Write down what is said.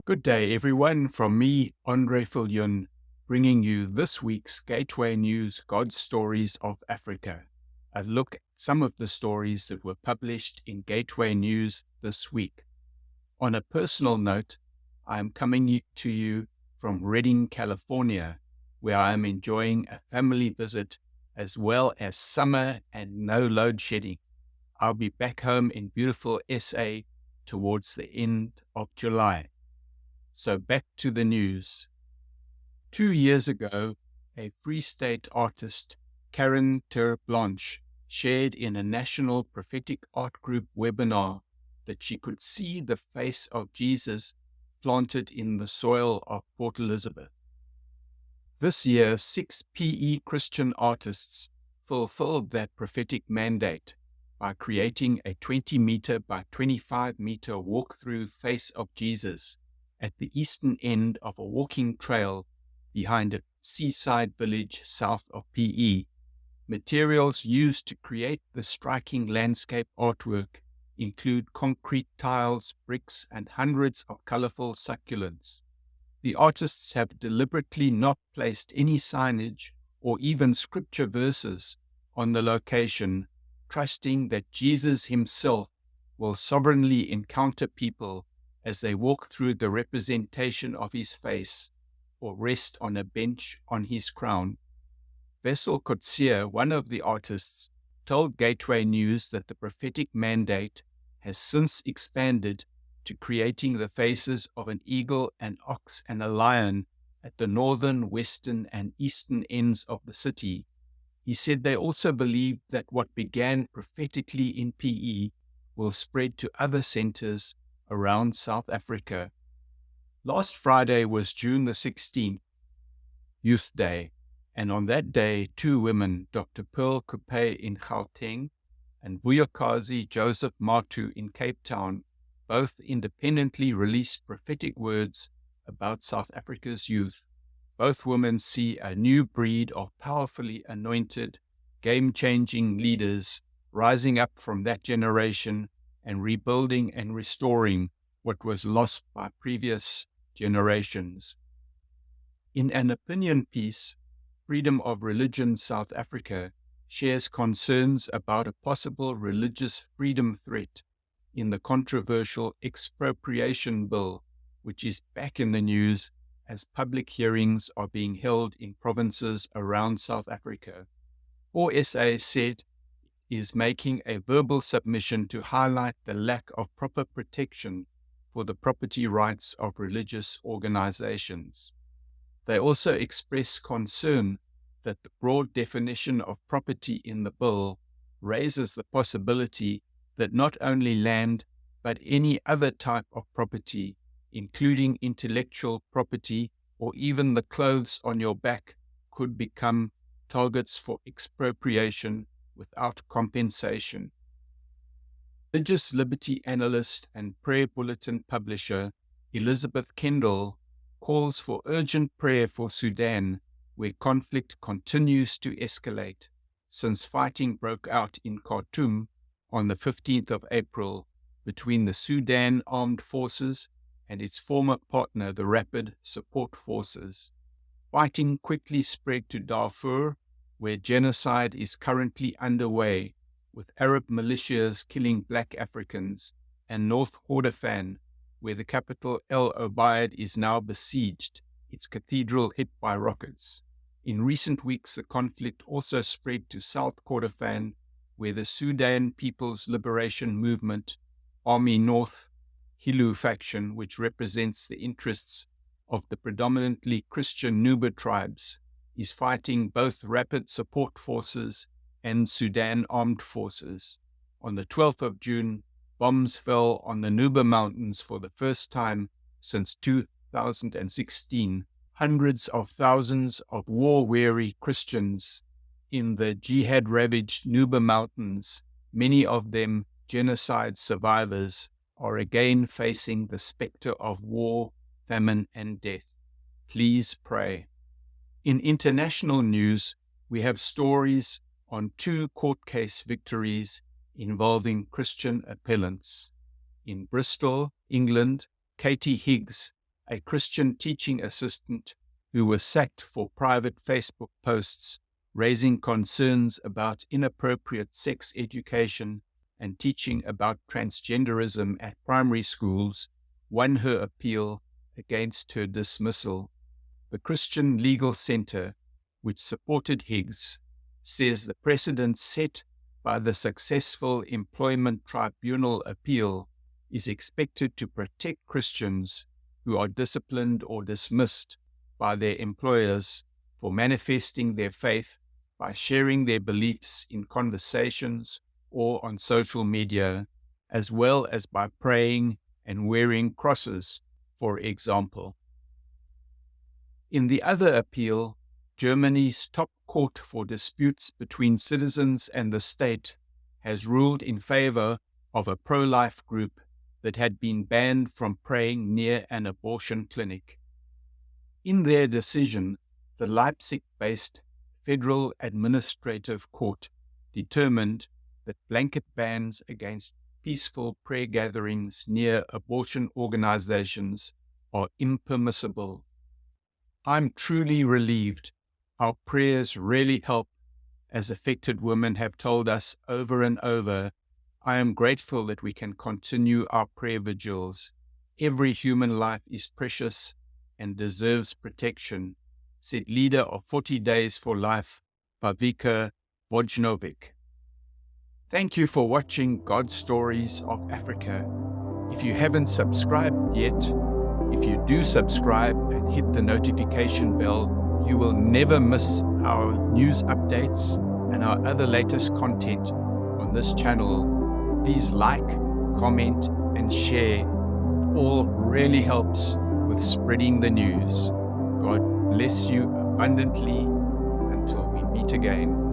Good day, everyone. From me, Andre Viljoen, bringing you this week's Gateway News God Stories of Africa. A look at some of the stories that were published in Gateway News this week. On a personal note, I am coming to you from Redding, California, where I am enjoying a family visit as well as summer and no load shedding. I'll be back home in beautiful SA towards the end of July. So back to the news. 2 years ago, a Free State artist, Karen Ter Blanche, shared in a national prophetic art group webinar that she could see the face of Jesus planted in the soil of Port Elizabeth. This year, 6 PE Christian artists fulfilled that prophetic mandate by creating a 20-meter by 25-meter walkthrough face of Jesus at the eastern end of a walking trail behind a seaside village south of PE. Materials used to create the striking landscape artwork include concrete tiles, bricks, and hundreds of colorful succulents. The artists have deliberately not placed any signage or even scripture verses on the location, trusting that Jesus himself will sovereignly encounter people as they walk through the representation of his face or rest on a bench on his crown. Vessel Coetzee, one of the artists, told Gateway News that the prophetic mandate has since expanded to creating the faces of an eagle, an ox, and a lion at the northern, western, and eastern ends of the city. He said they also believe that what began prophetically in PE will spread to other centers around South Africa. Last Friday was June the 16th, Youth Day, and on that day, 2 women, Dr. Pearl Coupe in Gauteng and Vuyokazi Joseph Matu in Cape Town, both independently released prophetic words about South Africa's youth. Both women see a new breed of powerfully anointed, game-changing leaders rising up from that generation and rebuilding and restoring what was lost by previous generations. In an opinion piece, Freedom of Religion South Africa shares concerns about a possible religious freedom threat in the controversial Expropriaton Bill, which is back in the news as public hearings are being held in provinces around South Africa. 4SA said is making a verbal submission to highlight the lack of proper protection for the property rights of religious organizations. They also express concern that the broad definition of property in the bill raises the possibility that not only land, but any other type of property, including intellectual property or even the clothes on your back, could become targets for expropriation without compensation. Religious liberty analyst and prayer bulletin publisher Elizabeth Kendall calls for urgent prayer for Sudan, where conflict continues to escalate since fighting broke out in Khartoum on the 15th of April between the Sudan Armed Forces and its former partner, the Rapid Support Forces. Fighting quickly spread to Darfur, where genocide is currently underway, with Arab militias killing black Africans, and North Kordofan, where the capital El Obeid is now besieged, its cathedral hit by rockets. In recent weeks, the conflict also spread to South Kordofan, where the Sudan People's Liberation Movement, Army North Hilu faction, which represents the interests of the predominantly Christian Nuba tribes, is fighting both Rapid Support Forces and Sudan Armed Forces. On the 12th of June, bombs fell on the Nuba Mountains for the first time since 2016. Hundreds of thousands of war-weary Christians in the jihad-ravaged Nuba Mountains, many of them genocide survivors, are again facing the specter of war, famine, and death. Please pray. In international news, we have stories on 2 court case victories involving Christian appellants. In Bristol, England, Katie Higgs, a Christian teaching assistant who was sacked for private Facebook posts raising concerns about inappropriate sex education and teaching about transgenderism at primary schools, won her appeal against her dismissal. The Christian Legal Center, which supported Higgs, says the precedent set by the successful employment tribunal appeal is expected to protect Christians who are disciplined or dismissed by their employers for manifesting their faith by sharing their beliefs in conversations or on social media, as well as by praying and wearing crosses, for example. In the other appeal, Germany's top court for disputes between citizens and the state has ruled in favor of a pro-life group that had been banned from praying near an abortion clinic. In their decision, the Leipzig-based Federal Administrative Court determined that blanket bans against peaceful prayer gatherings near abortion organizations are impermissible. I'm truly relieved. Our prayers really help, as affected women have told us over and over. I am grateful that we can continue our prayer vigils. Every human life is precious and deserves protection, said leader of 40 Days for Life, Pavika Vojnovic. Thank you for watching God's Stories of Africa. If you haven't subscribed yet, if you do subscribe and hit the notification bell, you will never miss our news updates and our other latest content on this channel. Please like, comment, and share. All really helps with spreading the news. God bless you abundantly until we meet again.